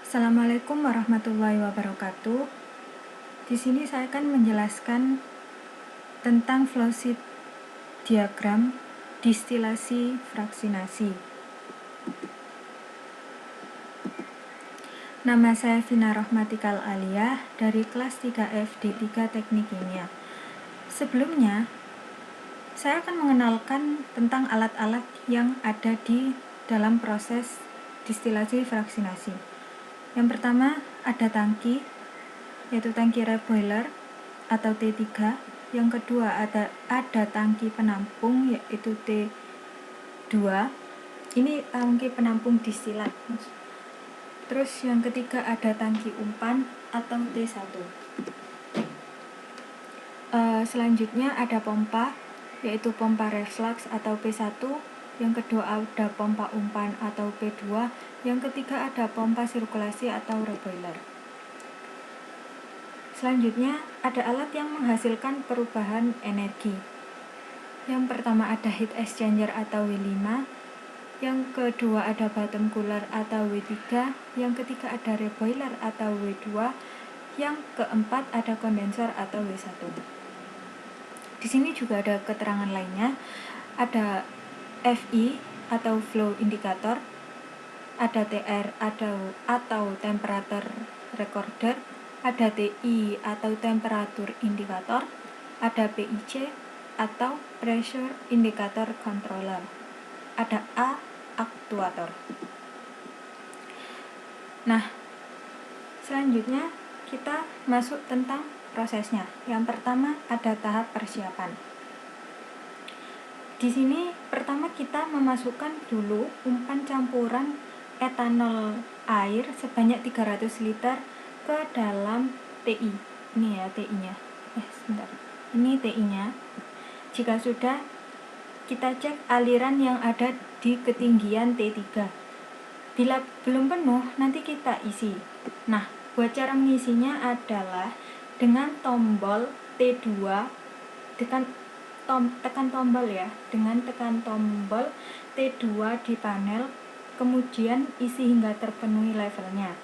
Assalamualaikum warahmatullahi wabarakatuh. Di sini saya akan menjelaskan tentang flowsheet diagram distilasi fraksinasi. Nama saya Vina Rohmatikal Aliyah dari kelas 3F D3 Teknik Kimia. Sebelumnya, saya akan mengenalkan tentang alat-alat yang ada di dalam proses distilasi fraksinasi. Yang pertama ada tangki, yaitu tangki reboiler atau T3. Yang kedua ada tangki penampung, yaitu T2. Ini tangki penampung distilat. Terus yang ketiga ada tangki umpan atau T1. Selanjutnya ada pompa, yaitu pompa reflux atau P1. Yang kedua ada pompa umpan atau P2. Yang ketiga ada pompa sirkulasi atau reboiler. Selanjutnya ada alat yang menghasilkan perubahan energi. Yang pertama ada heat exchanger atau W5. Yang kedua ada bottom cooler atau W3. Yang ketiga ada reboiler atau W2. Yang keempat ada kondenser atau W1. Di sini juga ada keterangan lainnya. Ada FI atau flow indicator, ada TR atau temperature recorder, ada TI atau temperatur indikator, ada PIC atau pressure indicator controller, ada A aktuator. Nah, selanjutnya kita masuk tentang prosesnya. Yang pertama ada tahap persiapan. Di sini pertama kita memasukkan dulu umpan campuran etanol air sebanyak 300 liter ke dalam TI. Ini ya TI-nya. Sebentar. Ini TI-nya. Jika sudah, kita cek aliran yang ada di ketinggian T3. Bila belum penuh, nanti kita isi. Nah, buat cara mengisinya adalah dengan tombol T2, tekan tombol ya, dengan tekan tombol T2 di panel, kemudian isi hingga terpenuhi levelnya.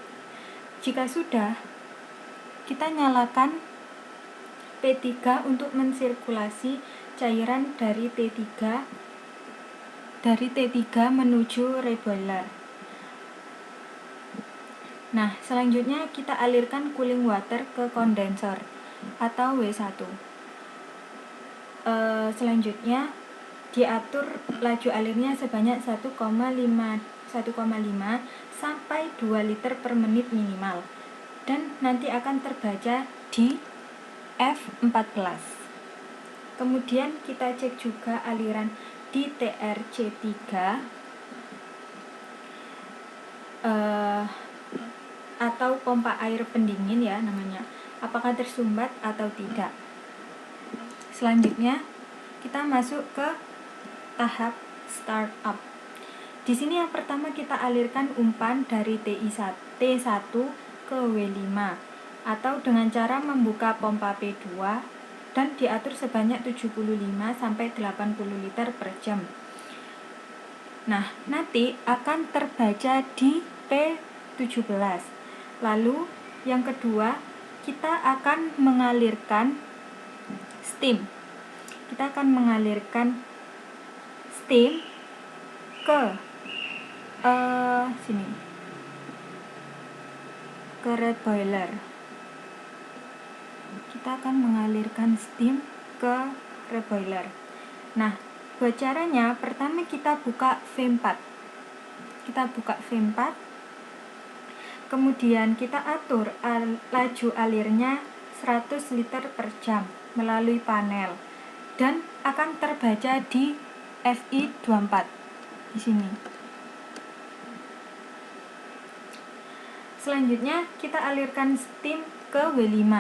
Jika sudah, kita nyalakan P3 untuk mensirkulasi cairan dari T3 menuju reboiler. Nah, selanjutnya kita alirkan cooling water ke kondenser atau W1. Selanjutnya diatur laju alirnya sebanyak 1,5 sampai 2 liter per menit minimal, dan nanti akan terbaca di F14. Kemudian kita cek juga aliran di TRC3 atau pompa air pendingin ya namanya, apakah tersumbat atau tidak. Selanjutnya kita masuk ke tahap startup. Di sini yang pertama kita alirkan umpan dari T1 ke W5 atau dengan cara membuka pompa P2 dan diatur sebanyak 75 sampai 80 liter per jam. Nah, nanti akan terbaca di P17. Lalu yang kedua, kita akan mengalirkan steam. Kita akan mengalirkan steam ke ke reboiler. Kita akan mengalirkan steam ke reboiler. Nah, buat caranya pertama kita buka V4. Kemudian kita atur laju alirnya 100 liter per jam melalui panel dan akan terbaca di FI24 di sini. Selanjutnya kita alirkan steam ke W5.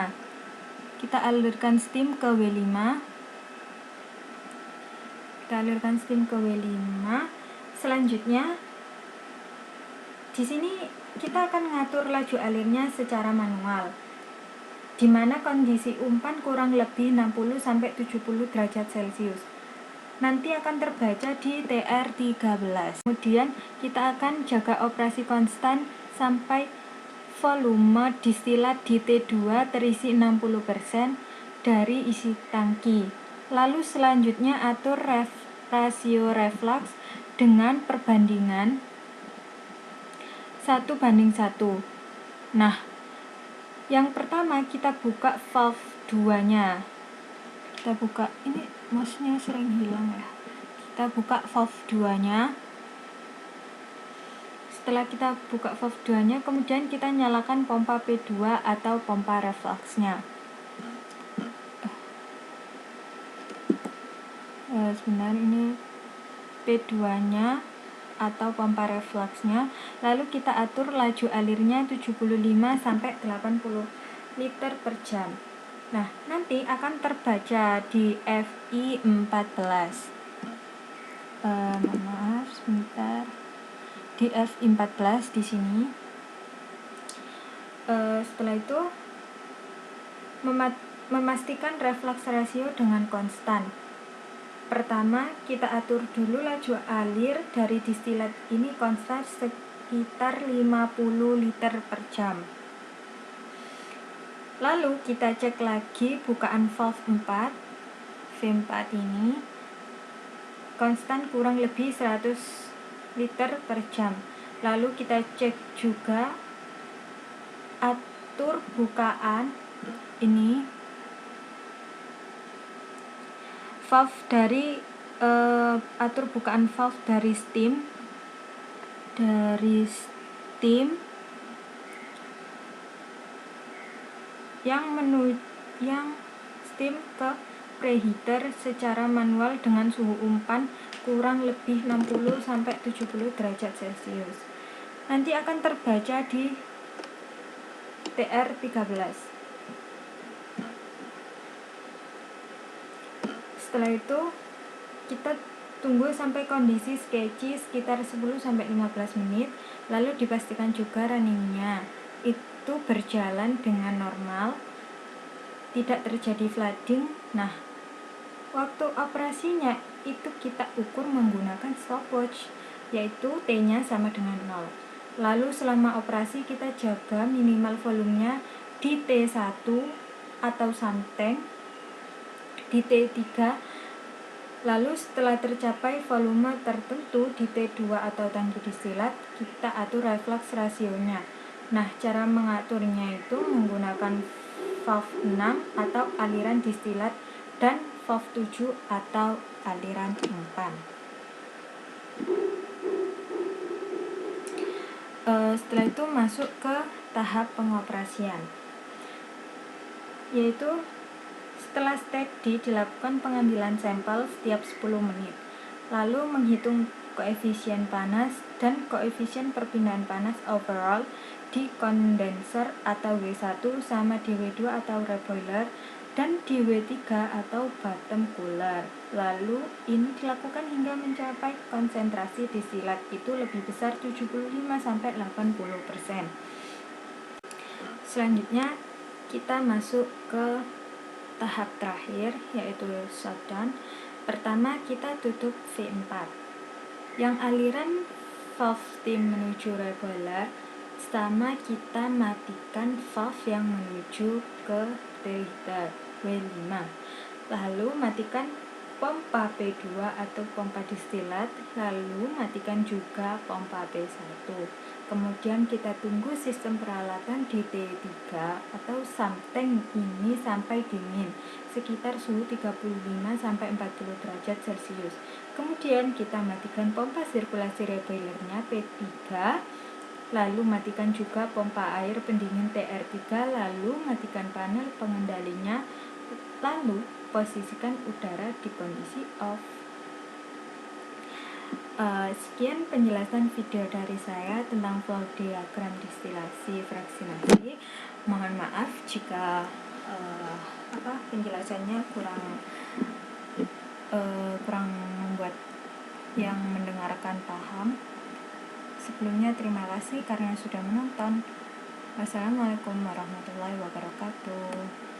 Selanjutnya di sini kita akan mengatur laju alirnya secara manual, di mana kondisi umpan kurang lebih 60 sampai 70 derajat Celcius. Nanti akan terbaca di TR13. Kemudian kita akan jaga operasi konstan sampai volume distilat di T2 terisi 60% dari isi tangki. Lalu selanjutnya atur rasio reflux dengan perbandingan 1:1. Nah, yang pertama kita buka valve 2-nya. Kita buka, ini mouse-nya sering hilang ya. Kita buka valve 2-nya. Setelah kita buka valve 2-nya, kemudian kita nyalakan pompa P2 atau pompa refluxnya. Sebentar, ini P2-nya atau pompa refluxnya. Lalu kita atur laju alirnya 75 sampai 80 liter per jam. Nah, nanti akan terbaca di FI 14. Maaf, sebentar. Di F14 di sini. Setelah itu memastikan reflux rasio dengan konstan. Pertama, kita atur dulu laju alir dari distilat ini konstan sekitar 50 liter per jam. Lalu kita cek lagi bukaan valve 4 V4 ini konstan kurang lebih 100 liter per jam. Lalu kita cek juga atur bukaan ini valve dari atur bukaan valve dari steam yang steam ke preheater secara manual dengan suhu umpan kurang lebih 60 sampai 70 derajat Celcius. Nanti akan terbaca di TR13. Setelah itu kita tunggu sampai kondisi sketchy sekitar 10 sampai 15 menit, lalu dipastikan juga runningnya itu berjalan dengan normal, tidak terjadi flooding. Nah, waktu operasinya itu kita ukur menggunakan stopwatch, yaitu T-nya sama dengan 0. Lalu selama operasi kita jaga minimal volumenya di T1 atau something di T3. Lalu setelah tercapai volume tertentu di T2 atau tangki distilat, kita atur reflux rasionya. Nah, cara mengaturnya itu menggunakan valve 6 atau aliran distilat dan valve 7 atau aliran umpan. Setelah itu masuk ke tahap pengoperasian, yaitu setelah step D dilakukan pengambilan sampel setiap 10 menit, lalu menghitung koefisien panas dan koefisien perpindahan panas overall di kondenser atau W1 sama di W2 atau reboiler dan di W3 atau bottom cooler. Lalu ini dilakukan hingga mencapai konsentrasi distilat itu lebih besar 75 sampai 80%. Selanjutnya kita masuk ke tahap terakhir, yaitu shutdown. Pertama kita tutup V4 yang aliran valve steam menuju reboiler, sama kita matikan valve yang menuju ke preheater W5. Lalu matikan pompa P2 atau pompa distilat, lalu matikan juga pompa P1. Kemudian kita tunggu sistem peralatan di T3 atau something ini sampai dingin sekitar suhu 35 sampai 40 derajat Celcius. Kemudian kita matikan pompa sirkulasi reboilernya P3, lalu matikan juga pompa air pendingin TR3, lalu matikan panel pengendalinya, lalu posisikan udara di kondisi off. Sekian penjelasan video dari saya tentang flow diagram distilasi fraksinasi. Mohon maaf jika penjelasannya kurang membuat yang mendengarkan paham. Sebelumnya terima kasih karena sudah menonton. Wassalamualaikum warahmatullahi wabarakatuh.